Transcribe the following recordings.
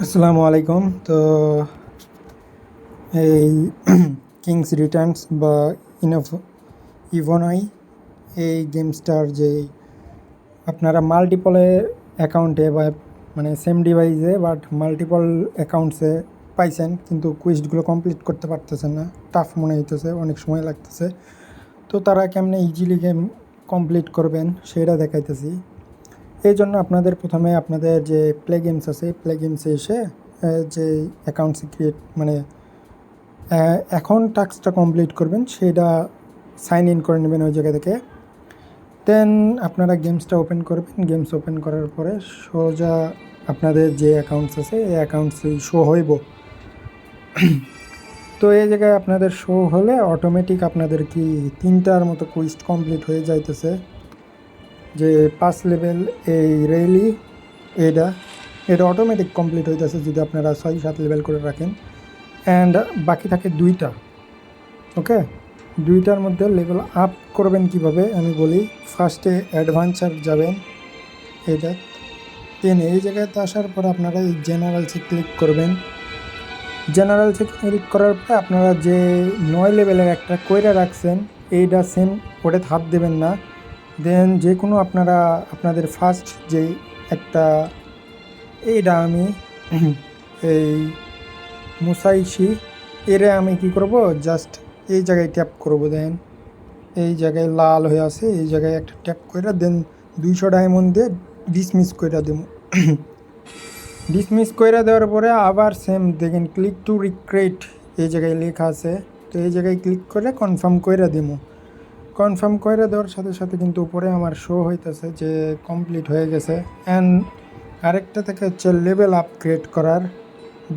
আসসালামু আলাইকুম। তো এই কিংস রিটার্নস বা ইভোনাই এই গেমসটার যে আপনারা মাল্টিপলে অ্যাকাউন্টে বা মানে সেম ডিভাইসে বাট মাল্টিপল অ্যাকাউন্টসে পাইছেন, কিন্তু কুইজগুলো কমপ্লিট করতে পারতেছেন না, টাফ মনে হইতেছে, অনেক সময় লাগতেছে। তো তারা কেমনে ইজিলি গেম কমপ্লিট করবেন সেটা দেখাইতেছি। এই জন্য আপনাদের প্রথমে আপনাদের যে প্লে গেমস আছে, প্লে গেমসে এসে যে অ্যাকাউন্টস ক্রিয়েট মানে এখন টাস্কটা কমপ্লিট করবেন সেটা সাইন ইন করে নেবেন ওই জায়গা থেকে। দেন আপনারা গেমসটা ওপেন করবেন। গেমস ওপেন করার পরে সোজা আপনাদের যে অ্যাকাউন্টস আছে এই অ্যাকাউন্টসই শো হইব। তো এই জায়গায় আপনাদের শো হলে অটোমেটিক আপনাদের কি 3টার মতো কুইজ কমপ্লিট হয়ে যাইতেছে। যে 5 লেভেল এই রেলি এটা এটা অটোমেটিক কমপ্লিট হইতেছে যদি আপনারা 6-7 লেভেল করে রাখেন। অ্যান্ড বাকি থাকে 2টা। ওকে, 2টার মধ্যে লেভেল আপ করবেন কিভাবে আমি বলি। ফার্স্টে অ্যাডভেঞ্চার যাবেন, এটা দেন এই জায়গাতে আসার পর আপনারা এই জেনারেলসে ক্লিক করবেন। জেনারেলসে ক্লিক করার পরে আপনারা যে 9 লেভেলের একটা কইরা রাখছেন এইটা সেম ওটাতে হাত দেবেন না। দেন যে কোনো আপনারা আপনাদের ফার্স্ট যেই একটা এইটা আমি এই মুসাইশি এরে আমি কি করব, জাস্ট এই জায়গায় ট্যাপ করব। দেন এই জায়গায় লাল হয়ে আছে, এই জায়গায় একটা ট্যাপ করে দেন 200 ডায়মন্ড দিয়ে ডিসমিস করে দেব। ডিসমিস করে দেওয়ার পরে আবার সেম দেখেন ক্লিক টু রিক্রিয়েট এই জায়গায় লেখা আছে। তো এই জায়গায় ক্লিক করে কনফার্ম করে দেব। কনফার্ম করে দেওয়ার সাথে সাথে কিন্তু উপরে আমার শো হইতেছে যে কমপ্লিট হয়ে গেছে। অ্যান্ড আরেকটা থেকে হচ্ছে লেভেল আপগ্রেড করার,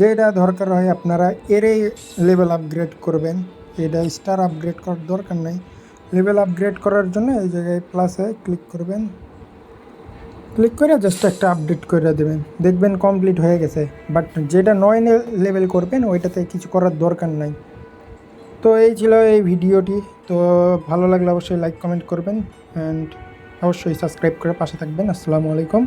যেটা দরকার হয় আপনারা এরই লেভেল আপগ্রেড করবেন। এটা স্টার আপগ্রেড করার দরকার নাই। লেভেল আপগ্রেড করার জন্য এই জায়গায় প্লাসে ক্লিক করবেন, ক্লিক করে জাস্ট একটা আপডেট করে দেবেন, দেখবেন কমপ্লিট হয়ে গেছে। বাট যেটা 9 লেভেল করবেন ওইটাতে কিছু করার দরকার নাই। তো এই ছিল এই ভিডিওটি। তো ভালো লাগলে অবশ্যই লাইক কমেন্ট করবেন অ্যান্ড অবশ্যই সাবস্ক্রাইব করে পাশে থাকবেন। আসসালামু আলাইকুম।